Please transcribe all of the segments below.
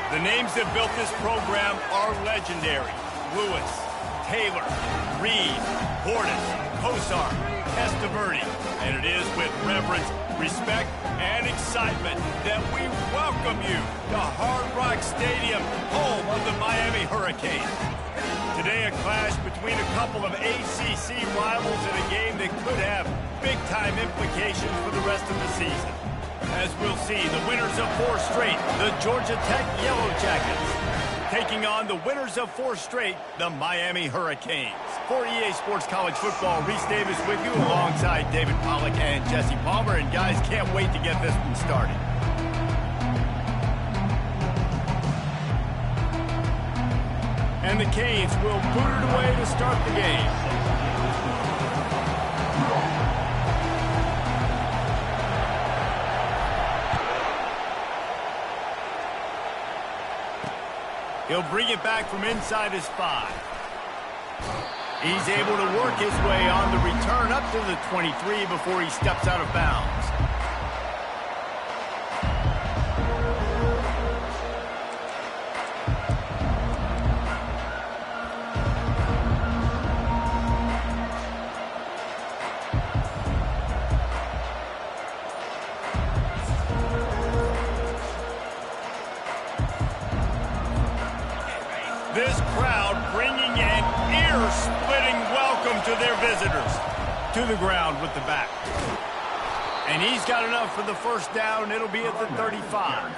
The names that built this program are legendary. Lewis, Taylor, Reed, Portis, Kosar, Testaverde. And it is with reverence, respect, and excitement that we welcome you to Hard Rock Stadium, home of the Miami Hurricanes. Today, a clash between a couple of ACC rivals in a game that could have big-time implications for the rest of the season. As we'll see, the winners of 4 straight, the Georgia Tech Yellow Jackets, taking on the winners of 4 straight, the Miami Hurricanes. For EA Sports College Football, Reese Davis with you alongside David Pollack and Jesse Palmer. And guys, can't wait to get this one started. And the Canes will boot it away to start the game. He'll bring it back from inside his 5. He's able to work his way on the return up to the 23 before he steps out of bounds. This crowd bringing an ear-splitting welcome to their visitors. To the ground with the back. And he's got enough for the first down. It'll be at the 35.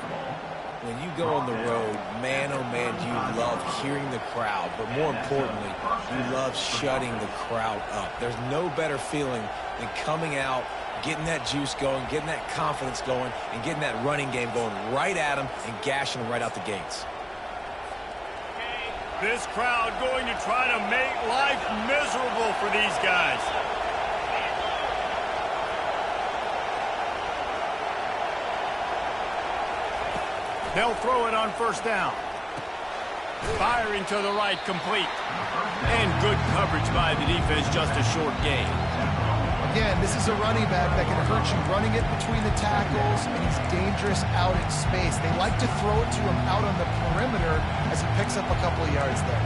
When you go on the road, man, oh man, you love hearing the crowd. But more importantly, you love shutting the crowd up. There's no better feeling than coming out, getting that juice going, getting that confidence going, and getting that running game going right at them and gashing them right out the gates. This crowd going to try to make life miserable for these guys. They'll throw it on first down. Firing to the right, complete. And good coverage by the defense, just a short gain. Again, this is a running back that can hurt you running it between the tackles, and he's dangerous out in space. They like to throw it to him out on the perimeter as he picks up a couple of yards there.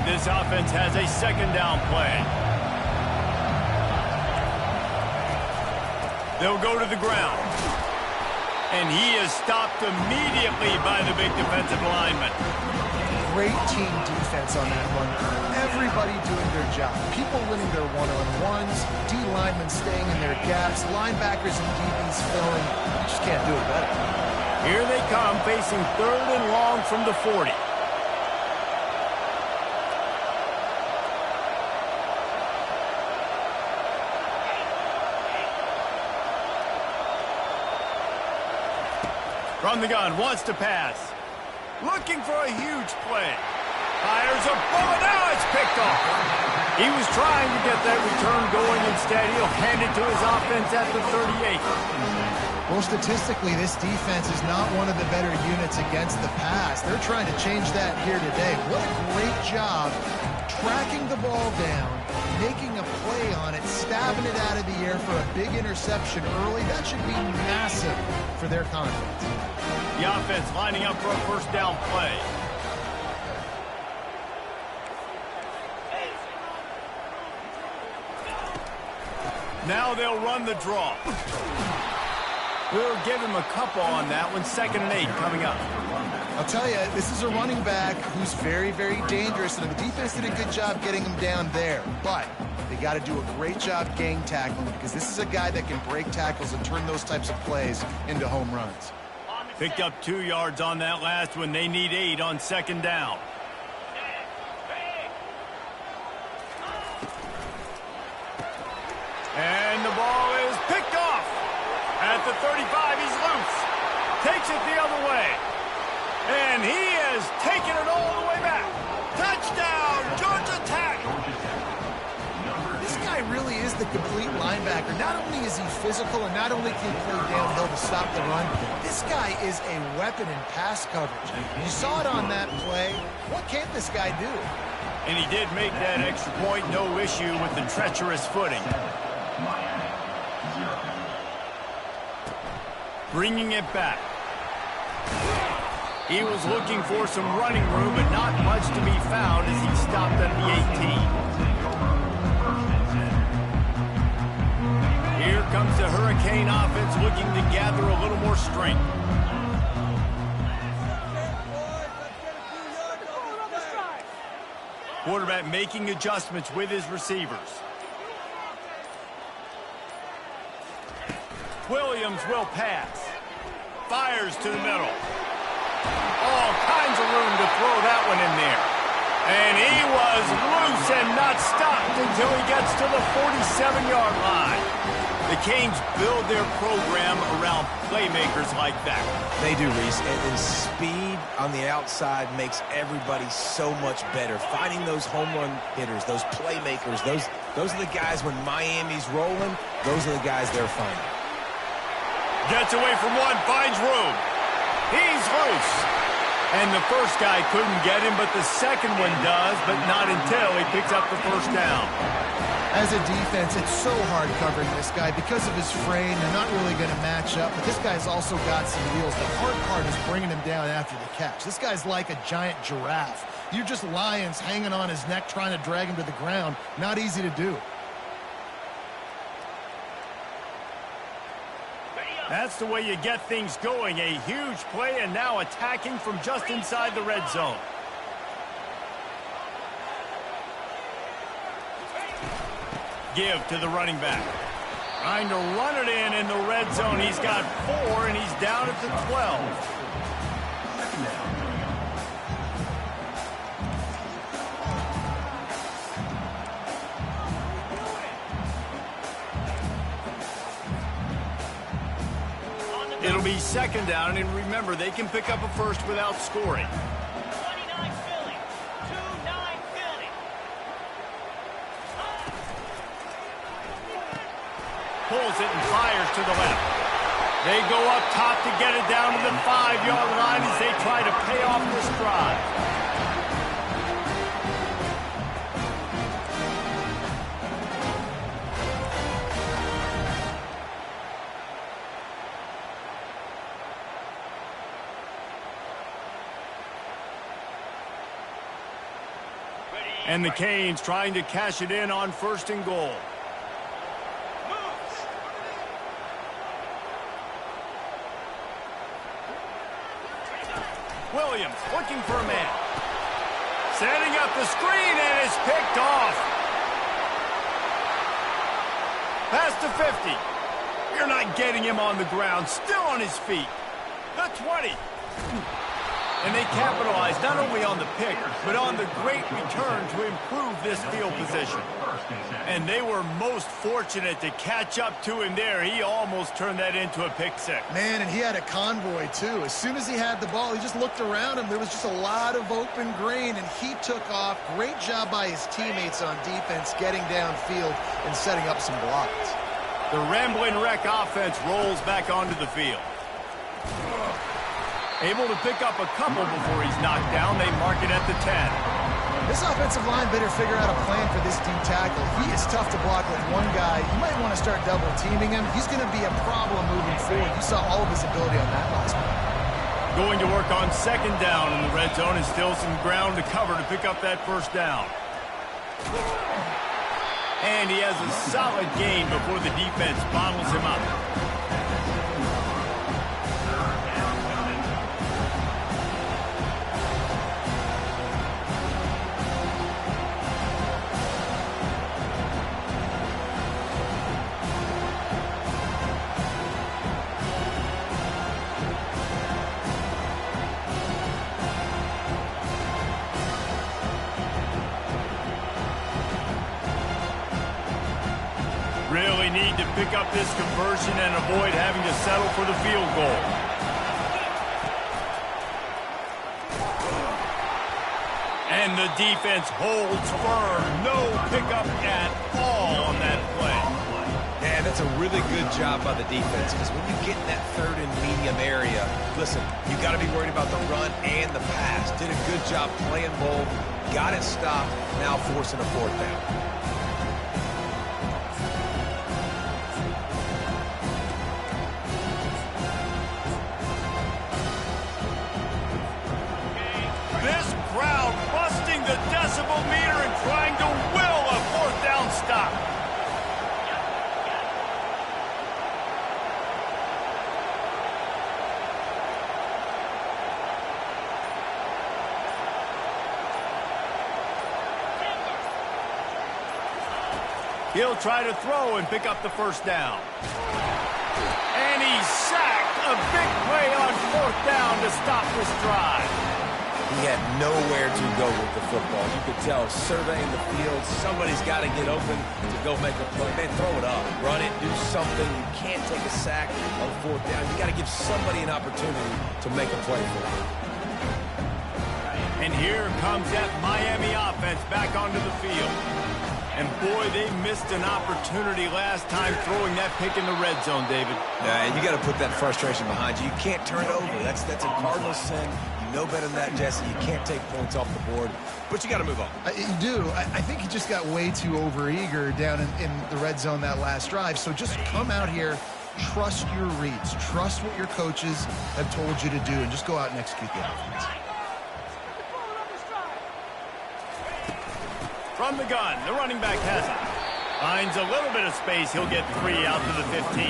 This offense has a second down play. They'll go to the ground. And he is stopped immediately by the big defensive lineman. Great team defense on that one. Everybody doing their job. People winning their one-on-ones, D linemen staying in their gaps, linebackers and DBs filling. You just can't do it better. Here they come, facing 3rd and long from the 40. From the gun, wants to pass. Looking for a huge play. Fires a bullet. Now it's picked off. He was trying to get that return going. Instead, he'll hand it to his offense at the 38. Well, statistically, this defense is not one of the better units against the pass. They're trying to change that here today. What a great job tracking the ball down, making a play on it, stabbing it out of the air for a big interception early. That should be massive for their confidence. The offense lining up for a first down play. Now they'll run the draw. We'll give him a couple on that one. 2nd and 8 coming up. I'll tell you, this is a running back who's very, very dangerous, and the defense did a good job getting him down there. But they got to do a great job gang tackling, because this is a guy that can break tackles and turn those types of plays into home runs. Picked up 2 yards on that last one. They need 8 on 2nd down. And the ball is picked off. At the 35, he's loose. Takes it the other way. And he has taken it all the way back. Touchdown, Georgia Tech. This guy really is the complete linebacker. Not only is he physical and not only can he play downhill to stop the run, this guy is a weapon in pass coverage. You saw it on that play. What can't this guy do? And he did make that extra point. No issue with the treacherous footing. Bringing it back. He was looking for some running room, but not much to be found as he stopped at the 18. Here comes the Hurricane offense looking to gather a little more strength. Quarterback making adjustments with his receivers. Williams will pass. Fires to the middle. All kinds of room to throw that one in there. And he was loose and not stopped until he gets to the 47-yard line. The Canes build their program around playmakers like that. They do, Reese. And speed on the outside makes everybody so much better. Finding those home run hitters, those playmakers, those are the guys when Miami's rolling, those are the guys they're finding. Gets away from one, finds room. He's loose. And the first guy couldn't get him, but the second one does, but not until he picks up the first down. As a defense, it's so hard covering this guy because of his frame. They're not really going to match up, but this guy's also got some wheels. The hard part is bringing him down after the catch. This guy's like a giant giraffe. You're just lions hanging on his neck trying to drag him to the ground. Not easy to do. That's the way you get things going. A huge play and now attacking from just inside the red zone. Give to the running back. Trying to run it in the red zone. He's got 4 and he's down at the 12. It'll be second down, and remember, they can pick up a first without scoring. 29 Philly. 2-9 Philly. Pulls it and fires to the left. They go up top to get it down to the 5-yard line as they try to pay off this drive. And the Canes trying to cash it in on 1st and goal. Williams looking for a man. Setting up the screen and it's picked off. Past the 50. You're not getting him on the ground. Still on his feet. The 20. And they capitalized not only on the pick, but on the great return to improve this field position. And they were most fortunate to catch up to him there. He almost turned that into a pick six. Man, and he had a convoy, too. As soon as he had the ball, he just looked around him. There was just a lot of open green, and he took off. Great job by his teammates on defense getting downfield and setting up some blocks. The Ramblin' Wreck offense rolls back onto the field. Able to pick up a couple before he's knocked down. They mark it at the 10. This offensive line better figure out a plan for this D tackle. He is tough to block with one guy. You might want to start double teaming him. He's going to be a problem moving forward. You saw all of his ability on that last one. Going to work on 2nd down in the red zone and still some ground to cover to pick up that 1st down. And he has a solid gain before the defense bottles him up. Really need to pick up this conversion and avoid having to settle for the field goal. And the defense holds firm. No pickup at all on that play. Yeah, that's a really good job by the defense because when you get in that 3rd and medium area, listen, you got to be worried about the run and the pass. Did a good job playing both, got it stopped, now forcing a 4th down. He'll try to throw and pick up the first down. And he's sacked. A big play on 4th down to stop this drive. He had nowhere to go with the football. You could tell, surveying the field, somebody's got to get open to go make a play. Man, throw it up. Run it. Do something. You can't take a sack on 4th down. You got to give somebody an opportunity to make a play for it. And here comes that Miami offense back onto the field. And boy, they missed an opportunity last time throwing that pick in the red zone, David. Yeah, you got to put that frustration behind you. You can't turn it over. That's a cardinal sin. You know better than that, Jesse. You can't take points off the board, but you got to move on. You do. I think he just got way too overeager down in the red zone that last drive. So just come out here, trust your reads, trust what your coaches have told you to do, and just go out and execute the offense. From the gun, the running back has it. Finds a little bit of space. He'll get 3 out to the 15.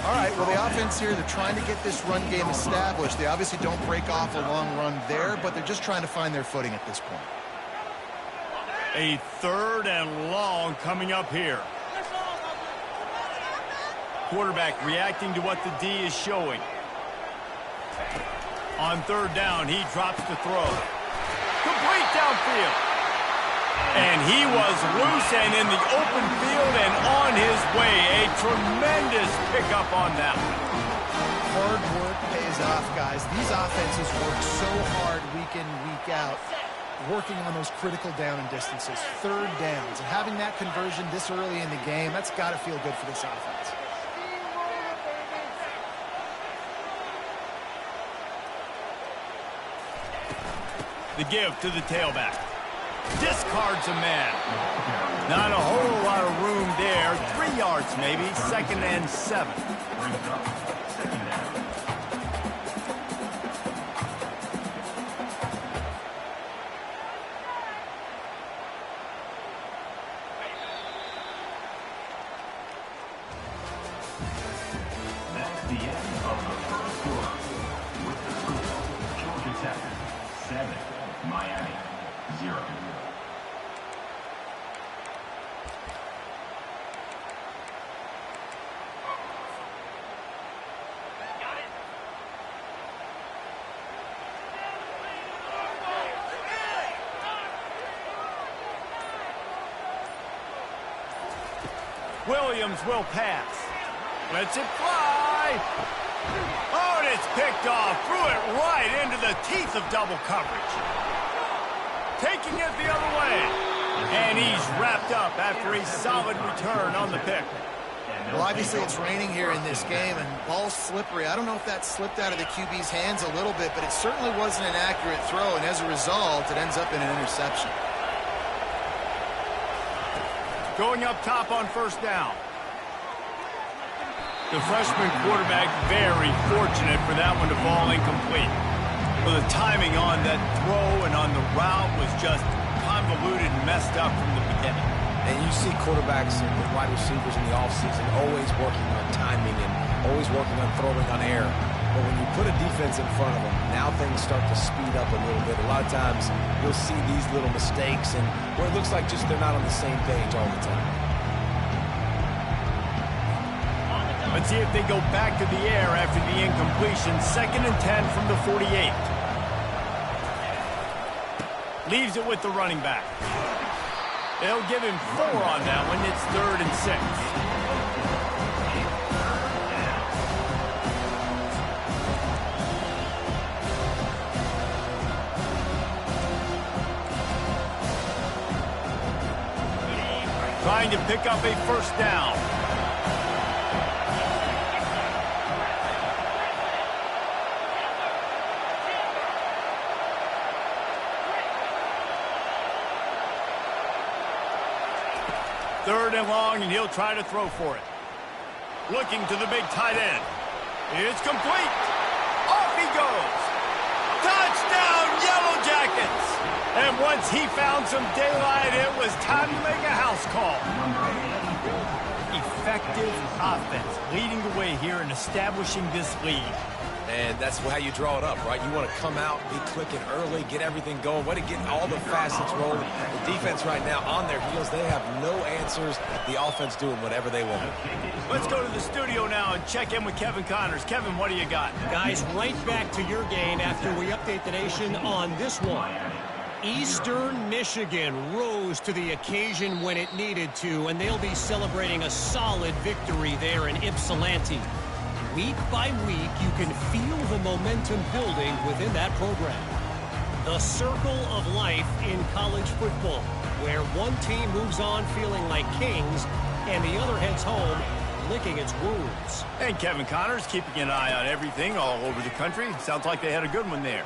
All right, well, the offense here, they're trying to get this run game established. They obviously don't break off a long run there, but they're just trying to find their footing at this point. A 3rd and long coming up here. Quarterback reacting to what the D is showing. On 3rd down, he drops the throw. Complete downfield. And he was loose and in the open field and on his way. A tremendous pickup on that one. Hard work pays off, guys. These offenses work so hard week in, week out, working on those critical down and distances, 3rd downs. And having that conversion this early in the game, that's got to feel good for this offense. The give to the tailback. Discards a man. Not a whole lot of room there. 3 yards maybe. 2nd and 7. That's the end of the first quarter. With the score, Georgia Tech 7, Miami 0. Williams will pass. Lets it fly. Oh, and it's picked off. Threw it right into the teeth of double coverage. Taking it the other way. And he's wrapped up after a solid return on the pick. Well, obviously it's raining here in this game, and ball's slippery. I don't know if that slipped out of the QB's hands a little bit, but it certainly wasn't an accurate throw, and as a result, it ends up in an interception. Going up top on 1st down. The freshman quarterback very fortunate for that one to fall incomplete. Well, the timing on that throw and on the route was just convoluted and messed up from the beginning. And you see quarterbacks and wide receivers in the offseason always working on timing and always working on throwing on air. But when you put a defense in front of them, now things start to speed up a little bit. A lot of times you'll see these little mistakes and where it looks like just they're not on the same page all the time. Let's see if they go back to the air after the incompletion. 2nd and 10 from the 48. Leaves it with the running back. They'll give him 4 on that one. It's 3rd and 6. Trying to pick up a 1st down. Third and long, and he'll try to throw for it. Looking to the big tight end. It's complete. Off he goes. Touchdown, Yellow Jackets. And once he found some daylight, it was time to make a house call. Effective offense leading the way here and establishing this lead. And that's how you draw it up, right? You want to come out, be clicking early, get everything going, way to get all the facets rolling. The defense right now on their heels, they have no answers. The offense doing whatever they want. Let's go to the studio now and check in with Kevin Connors. Kevin, what do you got? Guys, right back to your game after we update the nation on this one. Eastern Michigan rose to the occasion when it needed to, and they'll be celebrating a solid victory there in Ypsilanti. Week by week, you can feel the momentum building within that program. The circle of life in college football, where one team moves on feeling like kings, and the other heads home licking its wounds. And Kevin Connors keeping an eye on everything all over the country. Sounds like they had a good one there.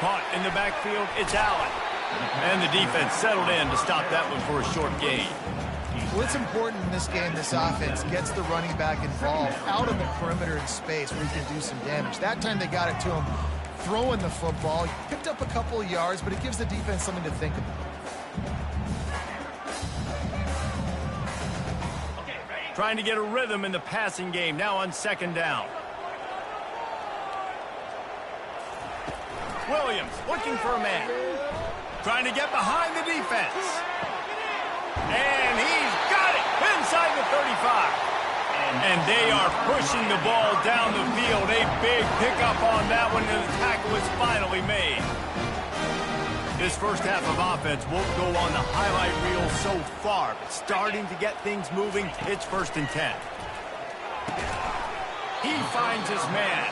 Caught in the backfield, it's Allen. And the defense settled in to stop that one for a short gain. What's important in this game, this offense gets the running back involved out on the perimeter in space where he can do some damage. That time they got it to him throwing the football. He picked up a couple of yards, but it gives the defense something to think about. Trying to get a rhythm in the passing game, now on second down. Williams looking for a man. Trying to get behind the defense. And he's got it inside the 35. And they are pushing the ball down the field. A big pickup on that one, and the tackle is finally made. This first half of offense won't go on the highlight reel so far, but starting to get things moving. It's 1st and 10. He finds his man.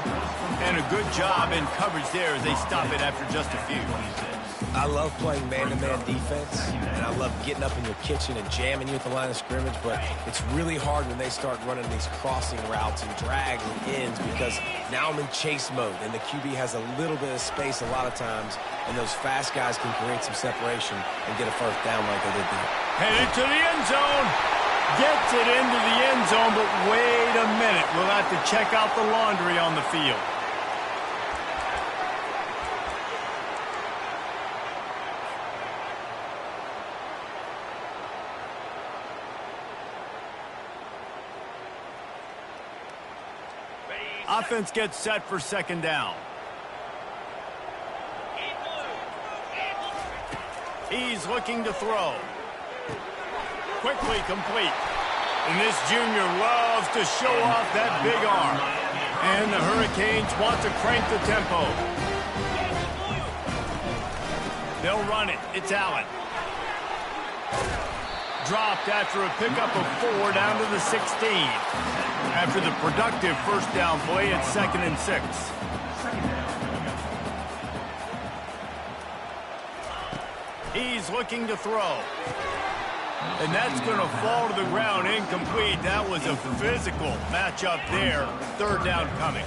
And a good job in coverage there as they stop it after just a few. I love playing man-to-man defense, and I love getting up in your kitchen and jamming you at the line of scrimmage, but it's really hard when they start running these crossing routes and drags and ends because now I'm in chase mode, and the QB has a little bit of space a lot of times, and those fast guys can create some separation and get a first down like they did there. Headed to the end zone. Gets it into the end zone, but wait a minute. We'll have to check out the laundry on the field. Offense gets set for second down. He's looking to throw. Quickly complete. And this junior loves to show off that big arm. And the Hurricanes want to crank the tempo. They'll run it. It's Allen. Dropped after a pickup of 4 down to the 16. After the productive first down play, it's 2nd and 6. He's looking to throw. And that's going to fall to the ground incomplete. That was a physical matchup there. 3rd down coming.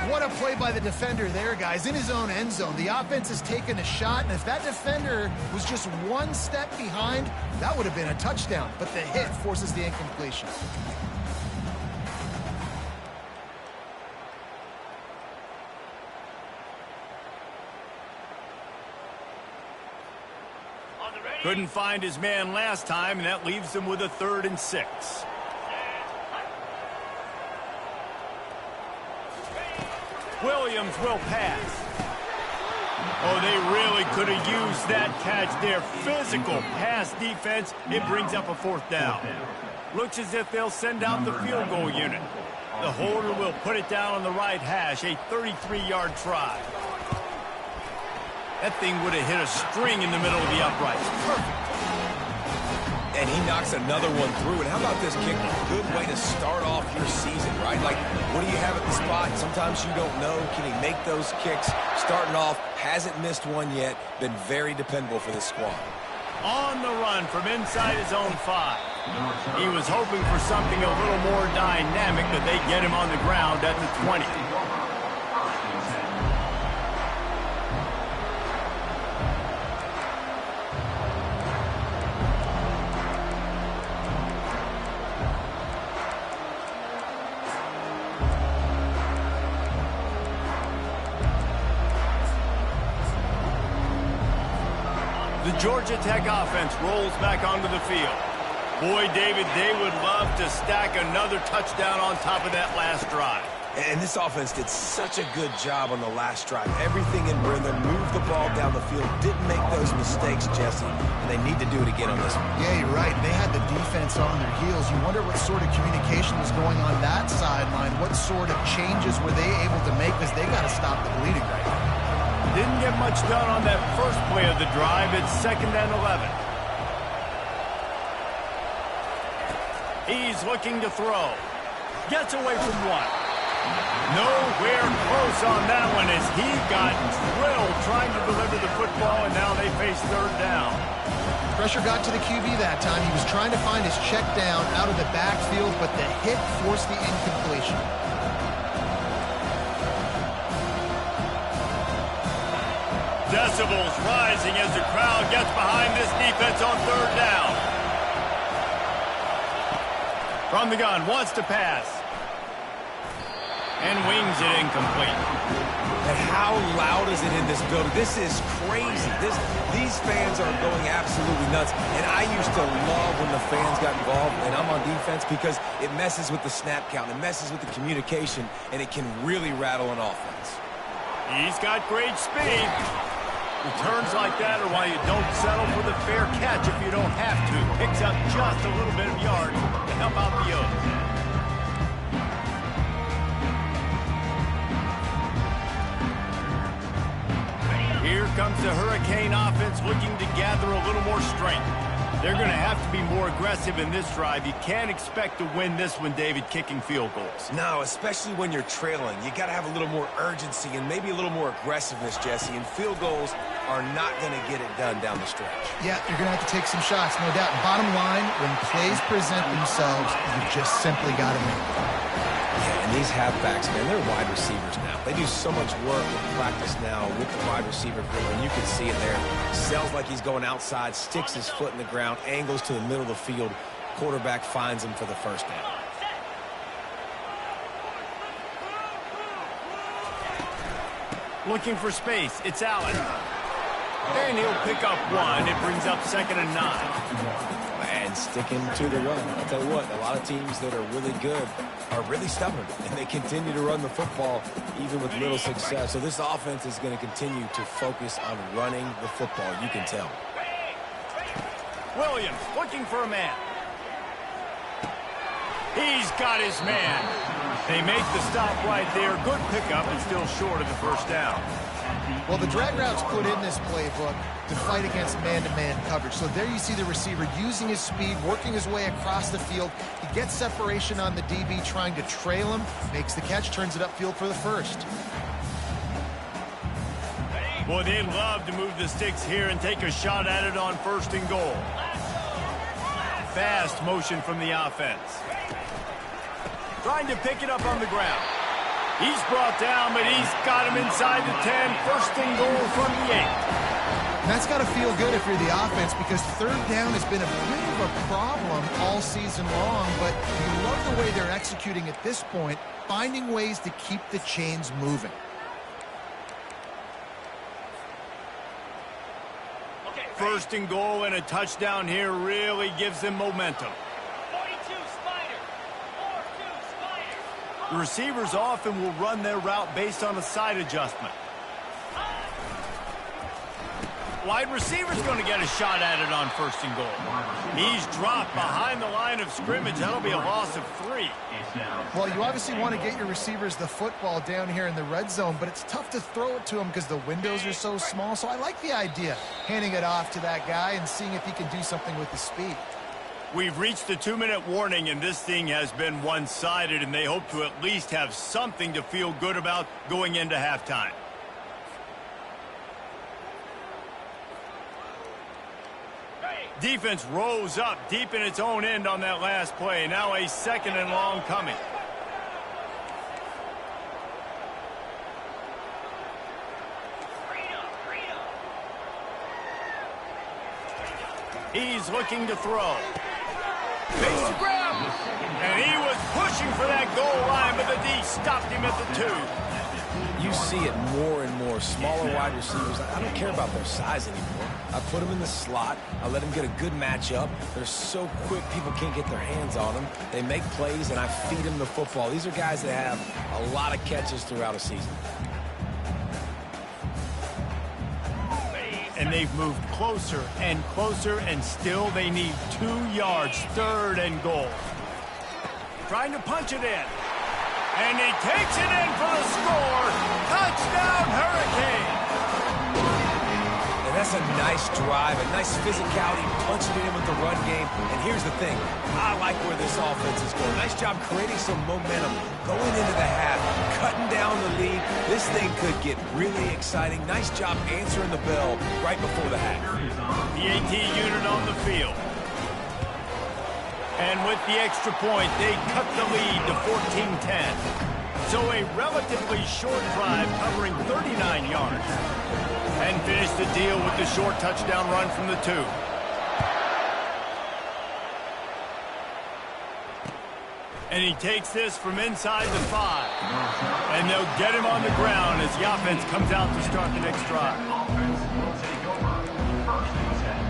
What a play by the defender there, guys, in his own end zone. The offense has taken a shot, and if that defender was just one step behind, that would have been a touchdown. But the hit forces the incompletion. Couldn't find his man last time, and that leaves him with a 3rd and 6. Williams will pass. Oh, they really could have used that catch there. Physical pass defense. It brings up a 4th down. Looks as if they'll send out the field goal unit. The holder will put it down on the right hash. A 33-yard try. That thing would have hit a string in the middle of the uprights. Perfect. And he knocks another one through. And how about this kick? Good way to start off your season, right? Like, what do you have at the spot? Sometimes you don't know. Can he make those kicks? Starting off, hasn't missed one yet. Been very dependable for this squad. On the run from inside his own 5. He was hoping for something a little more dynamic, but they get him on the ground at the 20. The Georgia Tech offense rolls back onto the field. Boy, David, they would love to stack another touchdown on top of that last drive. And this offense did such a good job on the last drive. Everything in rhythm, moved the ball down the field, didn't make those mistakes, Jesse, and they need to do it again on this one. Yeah, you're right. They had the defense on their heels. You wonder what sort of communication was going on that sideline. What sort of changes were they able to make, because they got to stop the bleeding right now. Didn't get much done on that first play of the drive. It's 2nd and 11. He's looking to throw. Gets away from one. Nowhere close on that one as he got drilled trying to deliver the football, and now they face 3rd down. Pressure got to the QB that time. He was trying to find his check down out of the backfield, but the hit forced the incompletion. Decibels rising as the crowd gets behind this defense on 3rd down. From the gun, wants to pass. And wings it incomplete. And how loud is it in this building? This is crazy. These fans are going absolutely nuts. And I used to love when the fans got involved, and I'm on defense, because it messes with the snap count, it messes with the communication, and it can really rattle an offense. He's got great speed. Returns like that are why you don't settle for the fair catch if you don't have to. Picks up just a little bit of yard to help out the O's. Here comes the Hurricane offense looking to gather a little more strength. They're going to have to be more aggressive in this drive. You can't expect to win this one, David, kicking field goals. No, especially when you're trailing. You got to have a little more urgency and maybe a little more aggressiveness, Jesse. And field goals are not going to get it done down the stretch. Yeah, you're going to have to take some shots, no doubt. Bottom line, when plays present themselves, you just simply got to make them. Yeah, and these halfbacks, man, they're wide receivers now. They do so much work in practice now with the wide receiver group, and you can see it there. Sells like he's going outside, sticks his foot in the ground, angles to the middle of the field. Quarterback finds him for the 1st down. Looking for space. It's Allen. And he'll pick up one. It brings up 2nd and 9. And sticking to the run. I'll tell you what, a lot of teams that are really good are really stubborn, and they continue to run the football even with little success. So this offense is going to continue to focus on running the football. You can tell. Williams looking for a man. He's got his man. They make the stop right there. Good pickup and still short of the 1st down. Well, the drag route's put in this playbook to fight against man-to-man coverage. So there you see the receiver using his speed, working his way across the field. He gets separation on the DB, trying to trail him, makes the catch, turns it upfield for the 1st. Boy, they'd love to move the sticks here and take a shot at it on 1st and goal. Fast motion from the offense. Trying to pick it up on the ground. He's brought down, but he's got him inside the 10. 1st and goal from the 8. And that's got to feel good if you're the offense, because 3rd down has been a bit of a problem all season long, but you love the way they're executing at this point, finding ways to keep the chains moving. Okay, 1st and goal, and a touchdown here really gives them momentum. 42 Spider. 4-2 Spider. The receivers often will run their route based on a side adjustment. Wide receiver's going to get a shot at it on 1st and goal. He's dropped behind the line of scrimmage. That'll be a loss of 3. Well, you obviously want to get your receivers the football down here in the red zone, but it's tough to throw it to them because the windows are so small. So I like the idea, handing it off to that guy and seeing if he can do something with his speed. We've reached the 2-minute warning, and this thing has been one-sided, and they hope to at least have something to feel good about going into halftime. Defense rose up deep in its own end on that last play. Now a 2nd and long coming. He's looking to throw. Base grab. And he was pushing for that goal line, but the D stopped him at the 2. You see it more and more. Smaller wide receivers, I don't care about their size anymore. I put them in the slot. I let them get a good matchup. They're so quick, people can't get their hands on them. They make plays, and I feed them the football. These are guys that have a lot of catches throughout a season. And they've moved closer, and still they need 2 yards, 3rd and goal. Trying to punch it in. And he takes it in for the score. Touchdown, Hurricane. And that's a nice drive, a nice physicality, punching it in with the run game. And here's the thing. I like where this offense is going. Nice job creating some momentum, going into the half, cutting down the lead. This thing could get really exciting. Nice job answering the bell right before the half. The AT unit on the field. And with the extra point, they cut the lead to 14-10. So a relatively short drive covering 39 yards. And finish the deal with the short touchdown run from the 2. And he takes this from inside the 5. And they'll get him on the ground as the offense comes out to start the next drive. Offense will take over. 1st and 10.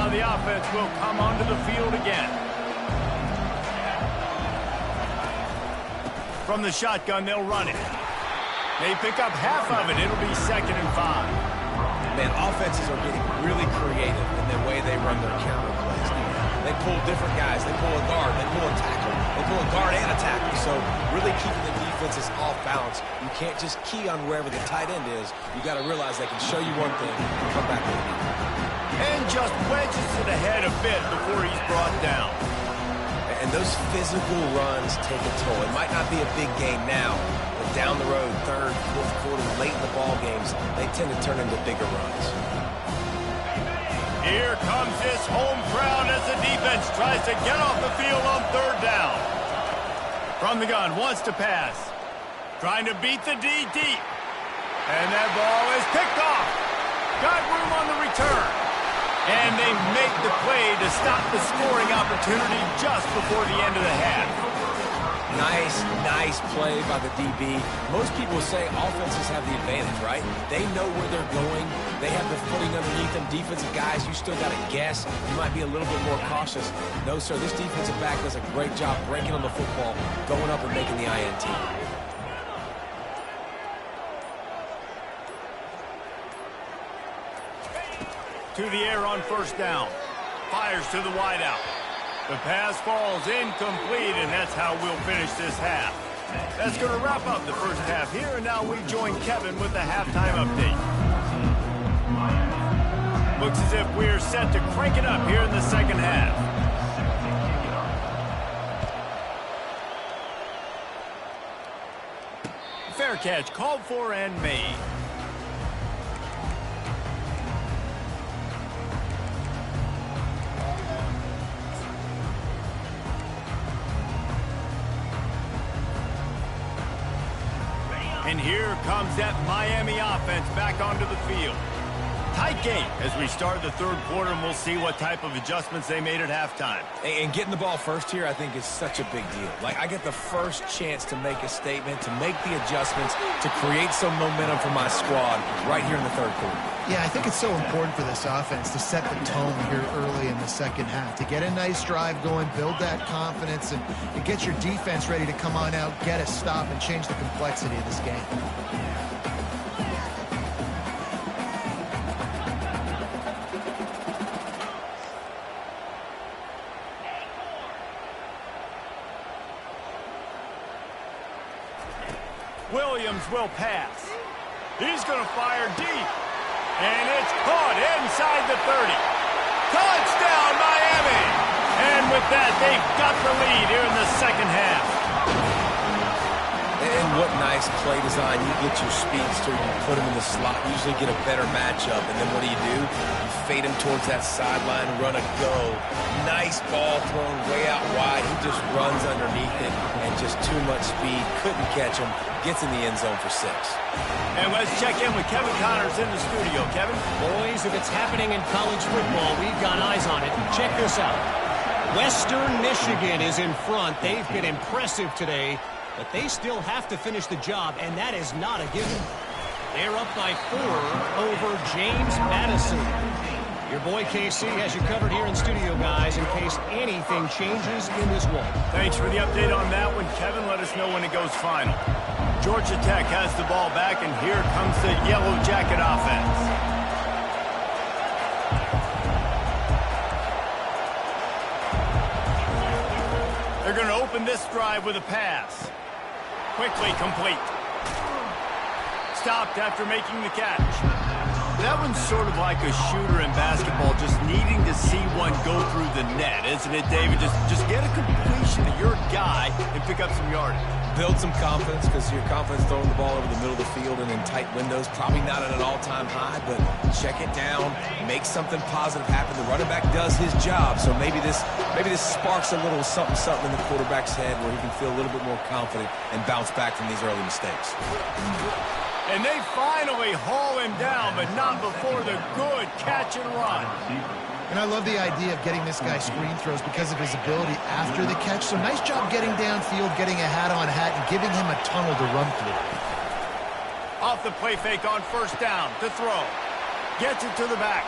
The offense will come onto the field again. From the shotgun, they'll run it. They pick up half of it. It'll be 2nd and 5. Man, offenses are getting really creative in the way they run their counter plays. They pull different guys. They pull a guard. They pull a tackle. They pull a guard and a tackle. So really keeping the defenses off balance. You can't just key on wherever the tight end is. You got to realize they can show you one thing and come back with it. And just wedges it ahead a bit before he's brought down. And those physical runs take a toll. It might not be a big game now, but down the road, 3rd, 4th quarter, late in the ball games, they tend to turn into bigger runs. Here comes this home crowd as the defense tries to get off the field on 3rd down. From the gun, wants to pass. Trying to beat the D deep. And that ball is picked off. Got room on the return. And they make the play to stop the scoring opportunity just before the end of the half. Nice play by the DB. Most people say offenses have the advantage, right? They know where they're going. They have the footing underneath them. Defensive guys, you still got to guess. You might be a little bit more cautious. No, sir, this defensive back does a great job breaking on the football, going up and making the INT. To the air on 1st down. Fires to the wideout. The pass falls incomplete, and that's how we'll finish this half. That's going to wrap up the 1st half here, and now we join Kevin with the halftime update. Looks as if we're set to crank it up here in the 2nd half. Fair catch called for and made. And here comes that Miami offense back onto the field. Tight game as we start the 3rd quarter, and we'll see what type of adjustments they made at halftime. And getting the ball first here, I think, is such a big deal. Like, I get the first chance to make a statement, to make the adjustments, to create some momentum for my squad right here in the 3rd quarter. Yeah, I think it's so important for this offense to set the tone here early in the 2nd half, to get a nice drive going, build that confidence, and get your defense ready to come on out, get a stop, and change the complexity of this game. Williams will pass. He's going to fire deep. And it's caught inside the 30. Touchdown, Miami! And with that, they've got the lead here in the 2nd half. And what nice play design. You get your speedster, you put him in the slot, usually get a better matchup. And then what do? You fade him towards that sideline, run a go. Nice ball thrown way out wide. He just runs underneath it and just too much speed. Couldn't catch him. Gets in the end zone for 6. And let's check in with Kevin Connors in the studio. Kevin? Boys, if it's happening in college football, we've got eyes on it. Check this out. Western Michigan is in front. They've been impressive today, but they still have to finish the job, and that is not a given. They're up by 4 over James Madison. Your boy KC has you covered here in studio, guys, in case anything changes in this one. Thanks for the update on that one, Kevin. Let us know when it goes final. Georgia Tech has the ball back, and here comes the Yellow Jacket offense. They're going to open this drive with a pass. Quickly complete. Stopped after making the catch. That one's sort of like a shooter in basketball, just needing to see one go through the net, isn't it, David? Just get a completion to your guy and pick up some yardage. Build some confidence, because your confidence throwing the ball over the middle of the field and in tight windows, probably not at an all-time high, but check it down, make something positive happen. The running back does his job, so maybe this sparks a little something in the quarterback's head where he can feel a little bit more confident and bounce back from these early mistakes. And they finally haul him down, but not before the good catch and run. And I love the idea of getting this guy screen throws because of his ability after the catch. So nice job getting downfield, getting a hat-on-hat, and giving him a tunnel to run through. Off the play fake on first down to throw. Gets it to the back.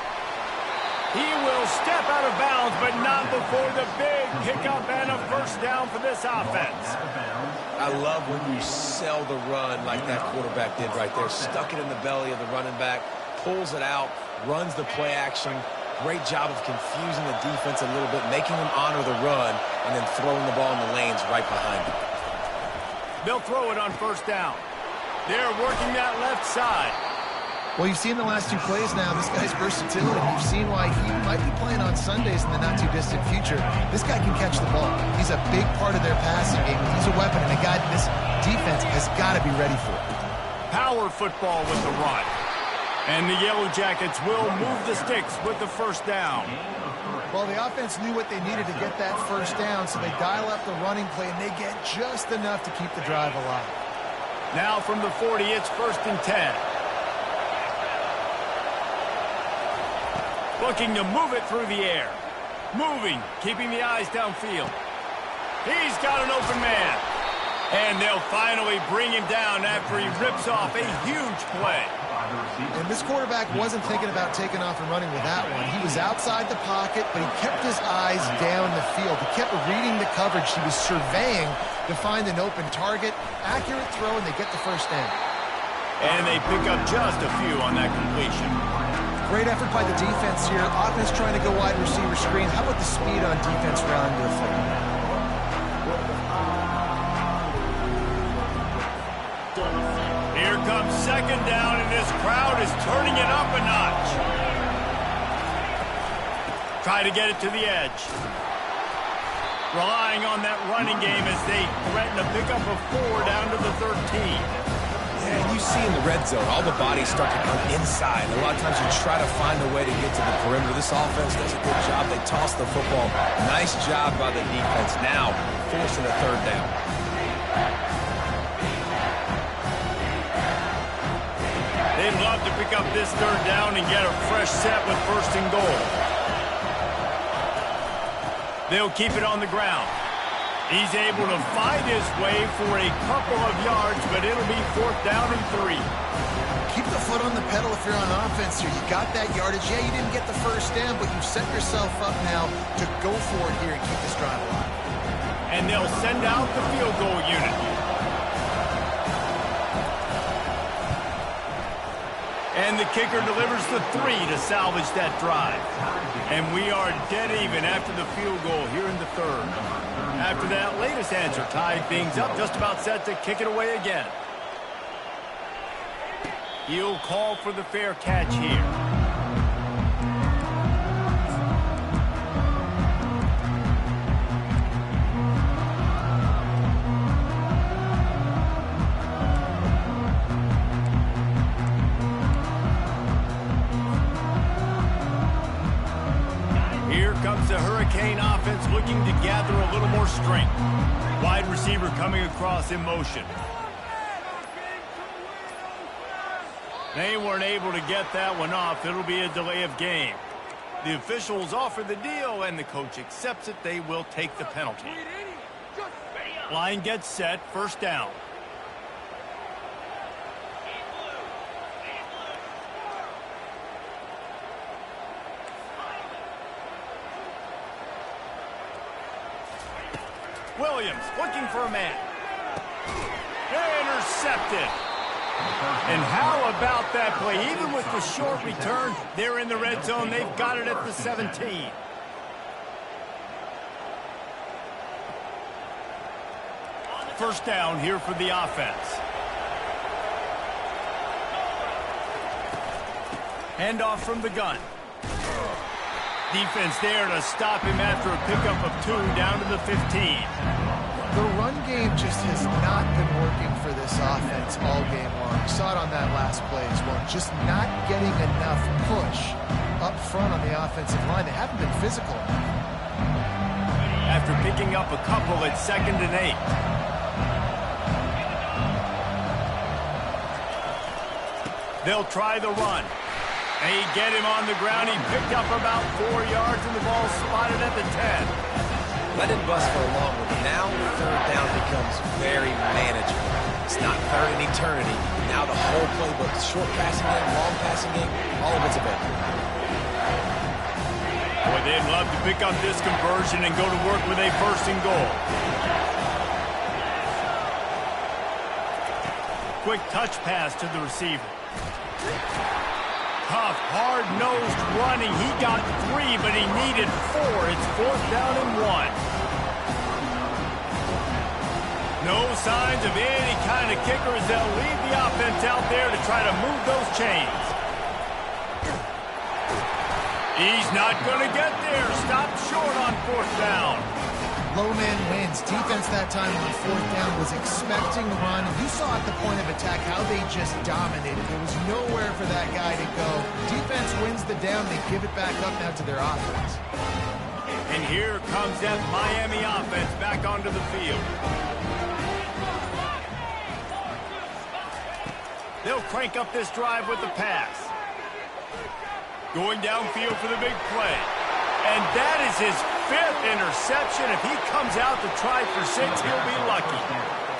He will step out of bounds, but not before the big pickup and a first down for this offense. I love when you sell the run like that quarterback did right there. Stuck it in the belly of the running back, pulls it out, runs the play action. Great job of confusing the defense a little bit, making them honor the run, and then throwing the ball in the lanes right behind him. They'll throw it on first down. They're working that left side. Well, you've seen the last 2 plays now, this guy's versatility. You've seen why he might be playing on Sundays in the not-too-distant future. This guy can catch the ball. He's a big part of their passing game. He's a weapon, and a guy that this defense has got to be ready for. Power football with the run. And the Yellow Jackets will move the sticks with the first down. Well, the offense knew what they needed to get that first down, so they dial up the running play, and they get just enough to keep the drive alive. Now from the 40, it's 1st and 10. Looking to move it through the air. Moving, keeping the eyes downfield. He's got an open man. And they'll finally bring him down after he rips off a huge play. And this quarterback wasn't thinking about taking off and running with that one. He was outside the pocket, but he kept his eyes down the field. He kept reading the coverage. He was surveying to find an open target. Accurate throw, and they get the first down. And they pick up just a few on that completion. Great effort by the defense here. Offense trying to go wide receiver screen. How about the speed on defense rallying to the football? Here comes 2nd down, and this crowd is turning it up a notch. Try to get it to the edge. Relying on that running game as they threaten to pick up a 4 down to the 13. And you see in the red zone, all the bodies start to come inside. A lot of times you try to find a way to get to the perimeter. This offense does a good job. They toss the football. Nice job by the defense. Now, forcing a 3rd down. They'd love to pick up this 3rd down and get a fresh set with 1st and goal. They'll keep it on the ground. He's able to find his way for a couple of yards, but it'll be 4th down and 3. Keep the foot on the pedal if you're on offense here. You got that yardage. Yeah, you didn't get the first down, but you've set yourself up now to go for it here and keep this drive alive. And they'll send out the field goal unit. And the kicker delivers the 3 to salvage that drive. And we are dead even after the field goal here in the 3rd. After that latest answer tied things up, just about set to kick it away again. He'll call for the fair catch here. Here comes the Hurricane offense looking to gather a little more strength. Wide receiver coming across in motion. They weren't able to get that one off. It'll be a delay of game. The officials offer the deal, and the coach accepts it. They will take the penalty. Line gets set, first down. Williams looking for a man. Intercepted. And how about that play? Even with the short return, they're in the red zone. They've got it at the 17. First down here for the offense. Handoff from the gun. Defense there to stop him after a pickup of 2 down to the 15. The run game just has not been working for this offense all game long. You saw it on that last play as well. Just not getting enough push up front on the offensive line. They haven't been physical enough. After picking up a couple at 2nd and 8. They'll try the run. They get him on the ground. He picked up about 4 yards, and the ball spotted at the 10. Let it bust for a long one, but now third down becomes very manageable. It's not third in eternity. Now the whole playbook, short passing game, long passing game, all of it's available. Boy, they'd love to pick up this conversion and go to work with a 1st and goal. Quick touch pass to the receiver. Tough, hard-nosed running. He got 3, but he needed 4. It's 4th down and 1. No signs of any kind of kicker as they'll leave the offense out there to try to move those chains. He's not going to get there. Stopped short on 4th down. Low man wins. Defense that time on 4th down was expecting the run. You saw at the point of attack how they just dominated. There was nowhere for that guy to go. Defense wins the down. They give it back up now to their offense. And here comes that Miami offense back onto the field. They'll crank up this drive with the pass. Going downfield for the big play. And that is his 5th interception. If he comes out to try for 6, he'll be lucky.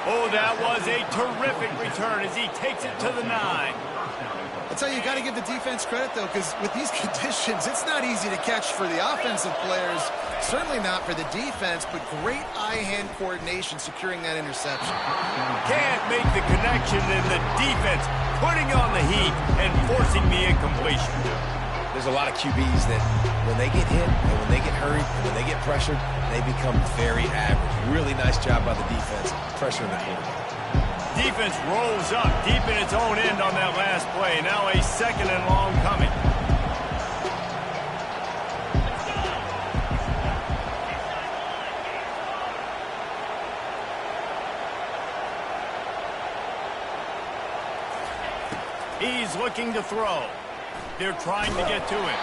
Oh, that was a terrific return as he takes it to the 9. I'll tell you, you got to give the defense credit, though, because with these conditions, it's not easy to catch for the offensive players. Certainly not for the defense, but great eye-hand coordination securing that interception. Can't make the connection, and the defense putting on the heat and forcing the incompletion. There's a lot of QBs that when they get hit and when they get hurried and when they get pressured, they become very average. Really nice job by the defense pressuring the quarterback. Defense rolls up deep in its own end on that last play. Now a 2nd and long coming. He's looking to throw. They're trying to get to him.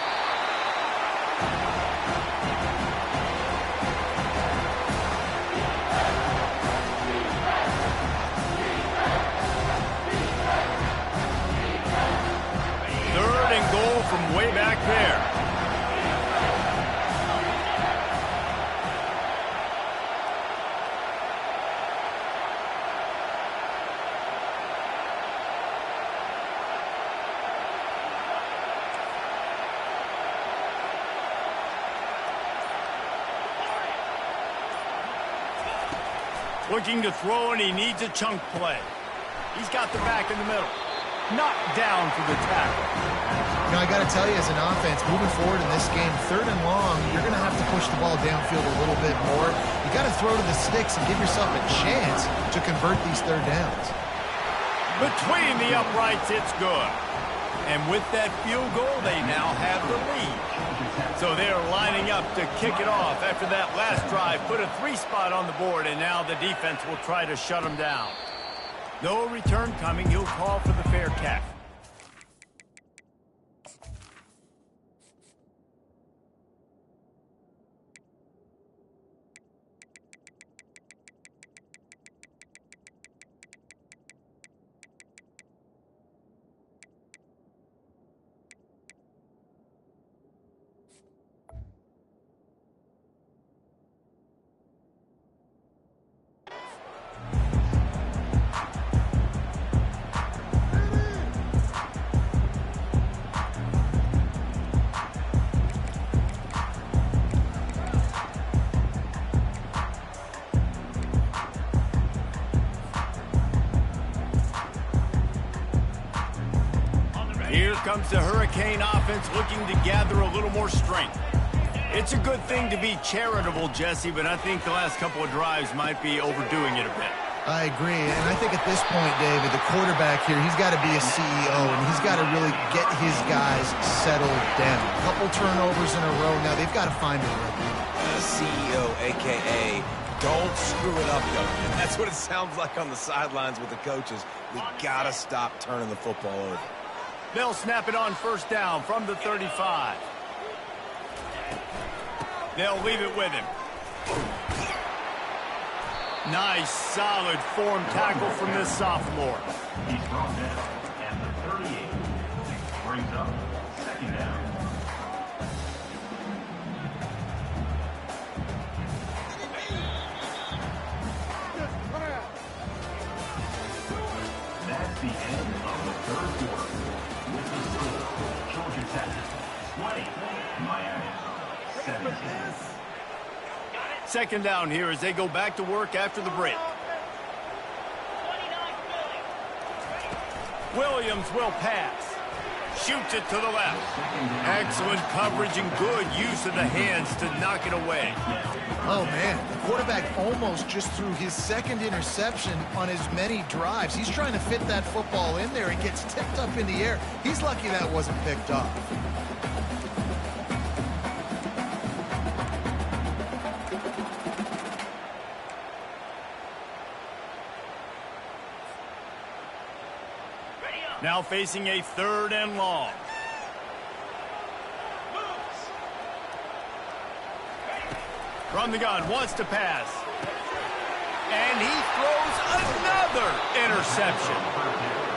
Third and goal from way back there. Looking to throw, and he needs a chunk play. He's got the back in the middle. Knocked down for the tackle. You know, I got to tell you, as an offense, moving forward in this game, 3rd and long, you're going to have to push the ball downfield a little bit more. You got to throw to the sticks and give yourself a chance to convert these 3rd downs. Between the uprights, it's good. And with that field goal, they now have the lead. So they're lining up to kick it off after that last drive. Put a 3 spot on the board, and now the defense will try to shut them down. No return coming. He'll call for the fair catch. Here comes the Hurricane offense looking to gather a little more strength. It's a good thing to be charitable, Jesse, but I think the last couple of drives might be overdoing it a bit. I agree, and I think at this point, David, the quarterback here, he's got to be a CEO, and he's got to really get his guys settled down. A couple turnovers in a row now. They've got to find a rhythm. CEO, a.k.a. don't screw it up, though. That's what it sounds like on the sidelines with the coaches. We got to stop turning the football over. They'll snap it on first down from the 35. They'll leave it with him. Nice, solid form tackle from this sophomore. He's brought down at the 38. Brings up second down. That's the end of the third quarter. With the score, Georgia Tech 20, Miami 17. Second down here as they go back to work after the break. Williams will pass. Shoots it to the left. Excellent coverage and good use of the hands to knock it away. Oh, man, the quarterback almost just threw his second interception on as many drives. He's trying to fit that football in there. It gets tipped up in the air. He's lucky that wasn't picked off. Now facing a third and long. From the gun, wants to pass. And he throws another interception.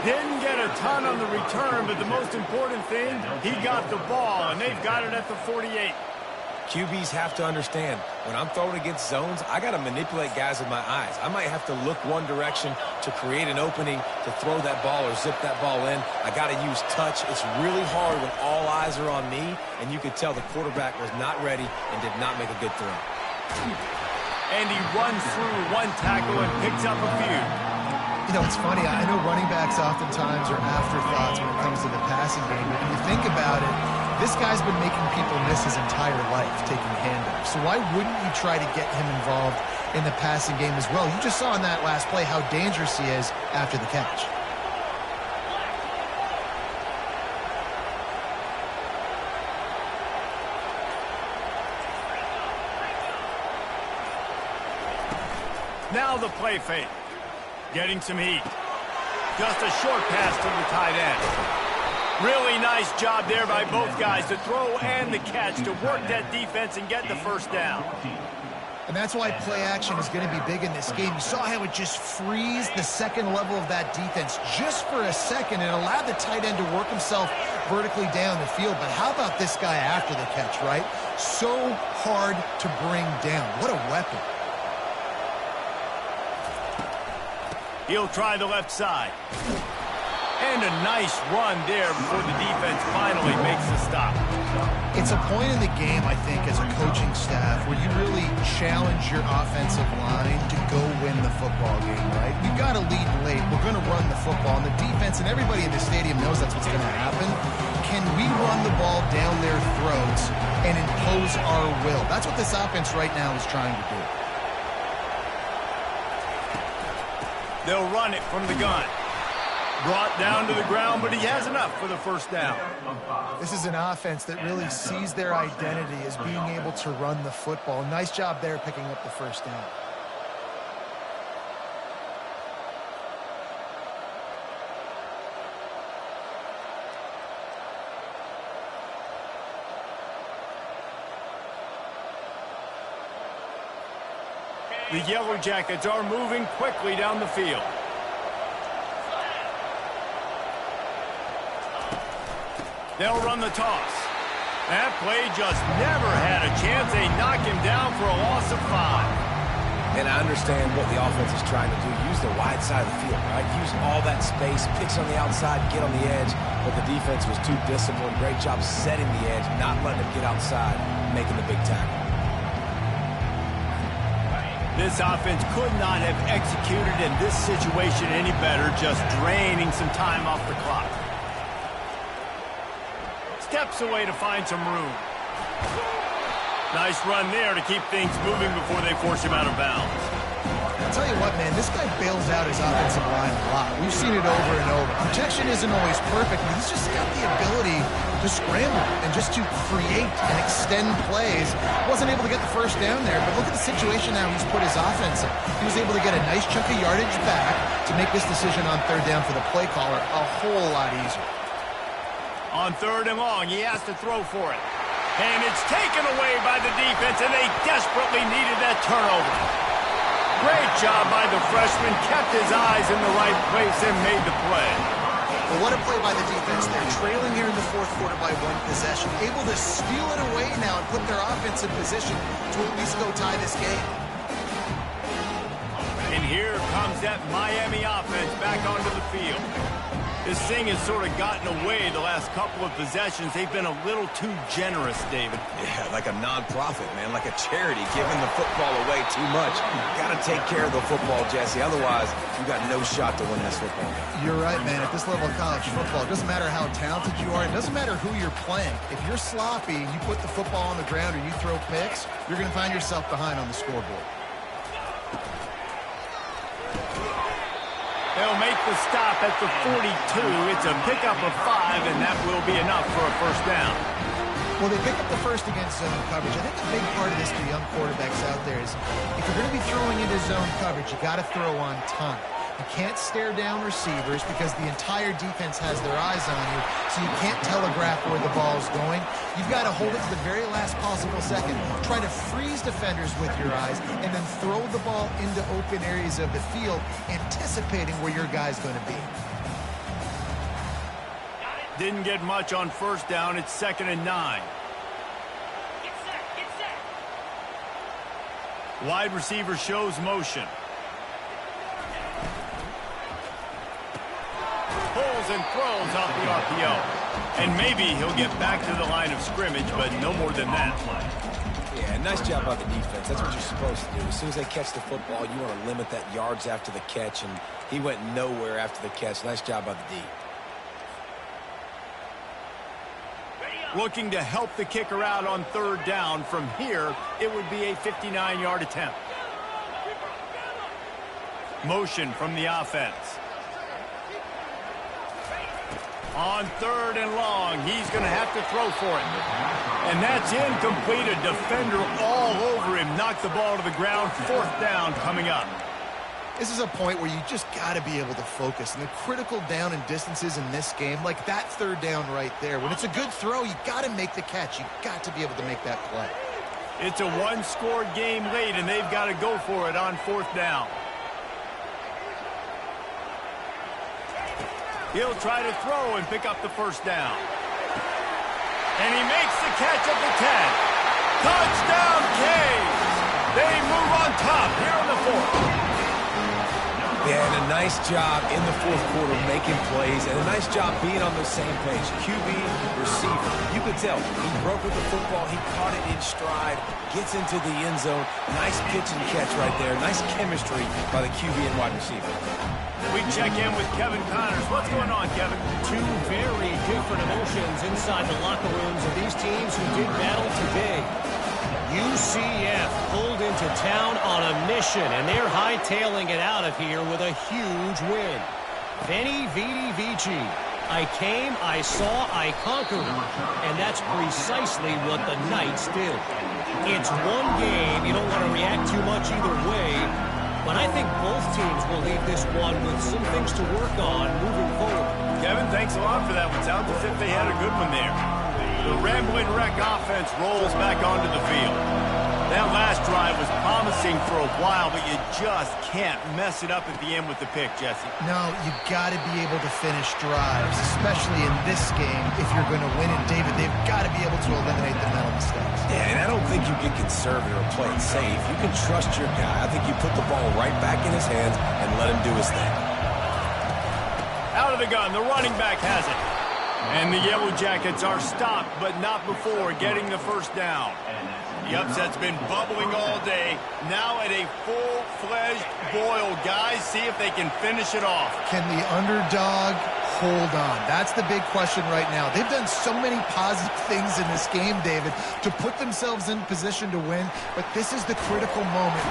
Didn't get a ton on the return, but the most important thing, he got the ball, and they've got it at the 48. QBs have to understand, when I'm throwing against zones, I got to manipulate guys with my eyes. I might have to look one direction to create an opening to throw that ball or zip that ball in. I got to use touch. It's really hard when all eyes are on me, and you could tell the quarterback was not ready and did not make a good throw. And he runs through one tackle and picks up a few. You know, it's funny. I know running backs oftentimes are afterthoughts when it comes to the passing game, but when you think about it, this guy's been making people miss his entire life taking handoffs. So why wouldn't you try to get him involved in the passing game as well? You just saw in that last play how dangerous he is after the catch. Now the play fake. Getting some heat. Just a short pass to the tight end. Really nice job there by both guys, the throw and the catch, to work that defense and get the first down. And that's why play action is going to be big in this game. You saw how it just frees the second level of that defense just for a second and allowed the tight end to work himself vertically down the field. But how about this guy after the catch, right? So hard to bring down. What a weapon. He'll try the left side. And a nice run there before the defense finally makes the stop. It's a point in the game, I think, as a coaching staff where you really challenge your offensive line to go win the football game, right? We've got to lead late. We're going to run the football. And the defense and everybody in the stadium knows that's what's going to happen. Can we run the ball down their throats and impose our will? That's what this offense right now is trying to do. They'll run it from the gun. Brought down to the ground, but he has enough for the first down. This is an offense that really sees their identity as being able to run the football. Nice job there picking up the first down. The Yellow Jackets are moving quickly down the field. They'll run the toss. That play just never had a chance. They knock him down for a loss of 5. And I understand what the offense is trying to do. Use the wide side of the field, right? Use all that space, picks on the outside, get on the edge. But the defense was too disciplined. Great job setting the edge, not letting him get outside, making the big tackle. This offense could not have executed in this situation any better, just draining some time off the clock. steps away to find some room. Nice run there to keep things moving before they force him out of bounds. I'll tell you what, man, this guy bails out his offensive line a lot. We've seen it over and over. Protection isn't always perfect, but he's just got the ability to scramble and just to create and extend plays. Wasn't able to get the first down there, but look at the situation now he's put his offense in. He was able to get a nice chunk of yardage back to make this decision on third down for the play caller a whole lot easier. On third and long, he has to throw for it. And it's taken away by the defense, and they desperately needed that turnover. Great job by the freshman, kept his eyes in the right place and made the play. Well, what a play by the defense. They're trailing here in the fourth quarter by one possession, able to steal it away now and put their offense in position to at least go tie this game. And here comes that Miami offense back onto the field. This thing has sort of gotten away the last couple of possessions. They've been a little too generous, David. Yeah, like a non-profit, man, like a charity, giving the football away too much. You got to take care of the football, Jesse. Otherwise, you got no shot to win this football game. You're right, man. At this level of college football, it doesn't matter how talented you are. It doesn't matter who you're playing. If you're sloppy, you put the football on the ground or you throw picks, you're going to find yourself behind on the scoreboard. They'll make the stop at the 42. It's a pickup of 5, and that will be enough for a first down. Well, they pick up the first against zone coverage. I think a big part of this for young quarterbacks out there is if you're going to be throwing into zone coverage, you got to throw on time. You can't stare down receivers because the entire defense has their eyes on you, so you can't telegraph where the ball's going. You've got to hold it to the very last possible second. Try to freeze defenders with your eyes and then throw the ball into open areas of the field, anticipating where your guy's going to be. Didn't get much on first down. It's 2nd and 9. Get set, get set. Wide receiver shows motion. Pulls and throws off the RPO. And maybe he'll get back to the line of scrimmage, but no more than that. Yeah, nice job by the defense. That's what you're supposed to do. As soon as they catch the football, you want to limit that yards after the catch, and he went nowhere after the catch. Nice job by the D. Looking to help the kicker out on third down. From here, it would be a 59-yard attempt. Motion from the offense. On third and long, he's going to have to throw for it. And that's incomplete. A defender all over him. Knocked the ball to the ground. Fourth down coming up. This is a point where you just got to be able to focus. And the critical down and distances in this game, like that third down right there, when it's a good throw, you got to make the catch. You got to be able to make that play. It's a one-score game late, and they've got to go for it on fourth down. He'll try to throw and pick up the first down. And he makes the catch at the 10. Touchdown, Canes! They move on top here in the fourth. Yeah, and a nice job in the fourth quarter making plays, and a nice job being on the same page. QB, receiver. You could tell he broke with the football. He caught it in stride, gets into the end zone. Nice pitch and catch right there. Nice chemistry by the QB and wide receiver. We check in with Kevin Connors. What's going on, Kevin? Two very different emotions inside the locker rooms of these teams who did battle today. UCF pulled into town on a mission, and they're hightailing it out of here with a huge win. Veni, Vidi, Vici. I came, I saw, I conquered. And that's precisely what the Knights did. It's one game. You don't want to react too much either way. But I think both teams will leave this one with some things to work on moving forward. Kevin, thanks a lot for that one. Sounds as if they had a good one there. The Rambling Wreck offense rolls back onto the field. That last drive was promising for a while, but you just can't mess it up at the end with the pick, Jesse. No, you got to be able to finish drives, especially in this game if you're going to win. And David, they've got to be able to eliminate the mental mistakes. Yeah, and I don't think you get conservative or play it safe. You can trust your guy. I think you put the ball right back in his hands and let him do his thing. Out of the gun, the running back has it. And the Yellow Jackets are stopped, but not before getting the first down. The upset's been bubbling all day. Now at a full-fledged boil. Guys, see if they can finish it off. Can the underdog hold on? That's the big question right now. They've done so many positive things in this game, David, to put themselves in position to win, but this is the critical moment.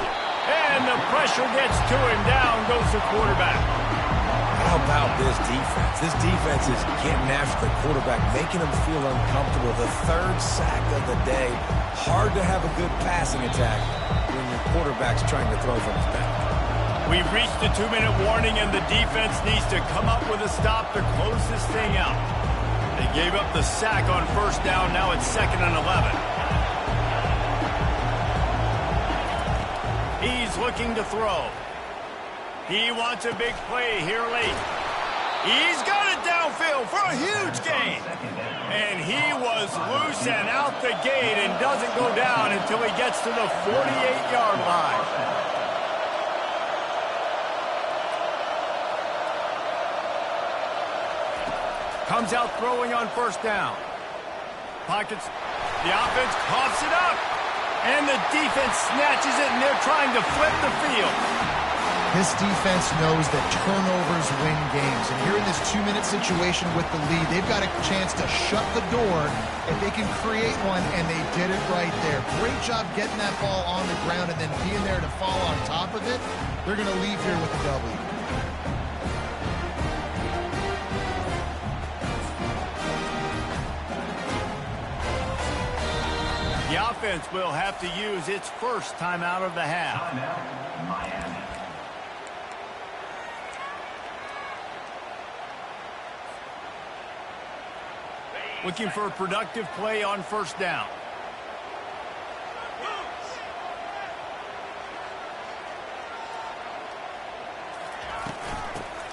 And the pressure gets to him. Down goes the quarterback. How about this defense? This defense is getting after the quarterback, making him feel uncomfortable. The third sack of the day. Hard to have a good passing attack when your quarterback's trying to throw from his back. We've reached the 2-minute warning, and the defense needs to come up with a stop to close this thing out. They gave up the sack on first down. Now it's 2nd and 11. He's looking to throw. He wants a big play here late. He's got it downfield for a huge gain. And he was loose and out the gate and doesn't go down until he gets to the 48-yard line. Comes out throwing on first down. Pockets. The offense coughs it up. And the defense snatches it, and they're trying to flip the field. This defense knows that turnovers win games. And here in this 2-minute situation with the lead, they've got a chance to shut the door if they can create one, and they did it right there. Great job getting that ball on the ground and then being there to fall on top of it. They're going to leave here with a W. The offense will have to use its first timeout of the half. Timeout, Miami. Looking for a productive play on first down.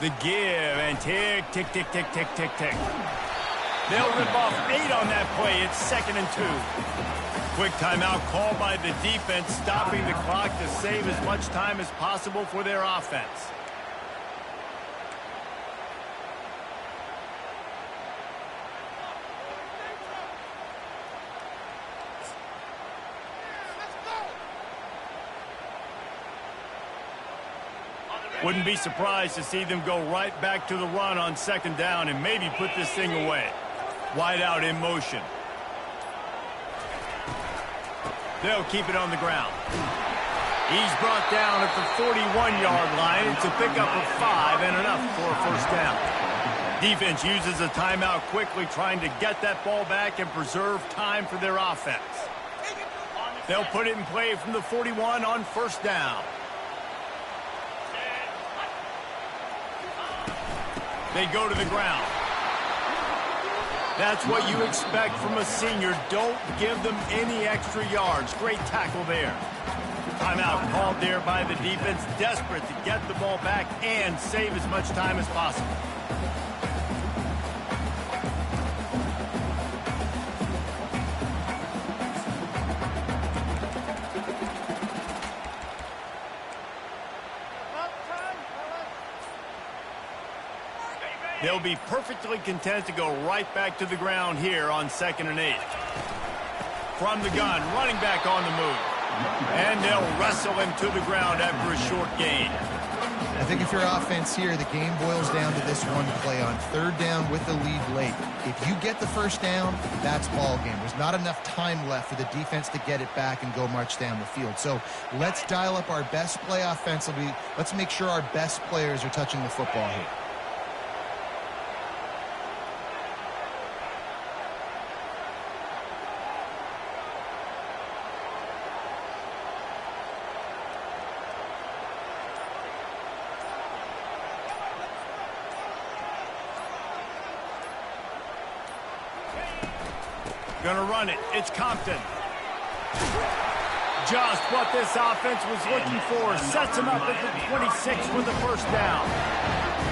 The give and tick, tick, tick, tick, tick, tick, tick. They'll rip off 8 on that play. It's 2nd and 2. Quick timeout called by the defense, stopping the clock to save as much time as possible for their offense. Wouldn't be surprised to see them go right back to the run on 2nd down and maybe put this thing away. Wide out in motion. They'll keep it on the ground. He's brought down at the 41-yard line. It's a pickup of 5 and enough for a first down. Defense uses a timeout quickly, trying to get that ball back and preserve time for their offense. They'll put it in play from the 41 on first down. They go to the ground. That's what you expect from a senior. Don't give them any extra yards. Great tackle there. Timeout called there by the defense, desperate to get the ball back and save as much time as possible. They'll be perfectly content to go right back to the ground here on 2nd and 8. From the gun, running back on the move. And they'll wrestle him to the ground after a short gain. I think if your offense here, the game boils down to this one play on 3rd down with the lead late. If you get the first down, that's ball game. There's not enough time left for the defense to get it back and go march down the field. So let's dial up our best play offensively. Let's make sure our best players are touching the football here. Gonna run it. It's Compton. Just what this offense was looking for. Sets him up at the 26 for the first down.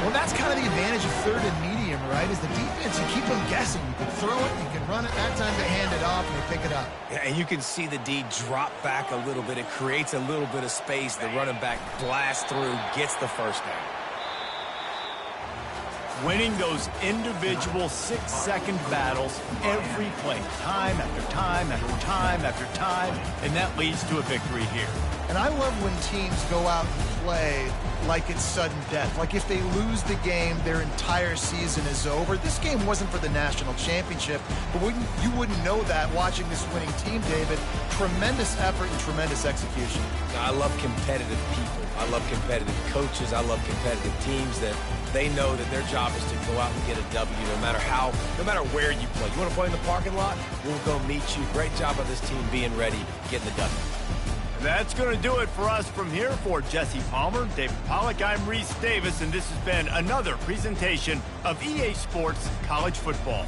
Well, that's kind of the advantage of 3rd and medium, right? Is the defense, you keep them guessing. You can throw it, you can run it. That time they hand it off and they pick it up. Yeah, and you can see the D drop back a little bit. It creates a little bit of space. The running back blasts through, gets the first down. winning those individual 6-second battles every play, time after time after time after time, and that leads to a victory here. And I love when teams go out and play like it's sudden death. Like if they lose the game, their entire season is over. This game wasn't for the national championship, but you wouldn't know that watching this winning team, David. Tremendous effort and tremendous execution. I love competitive people. I love competitive coaches. I love competitive teams that they know that their job is to go out and get a W no matter where you play. You want to play in the parking lot? We'll go meet you. Great job of this team being ready, getting the W. That's going to do it for us from here. For Jesse Palmer, David Pollack, I'm Reese Davis, and this has been another presentation of EA Sports College Football.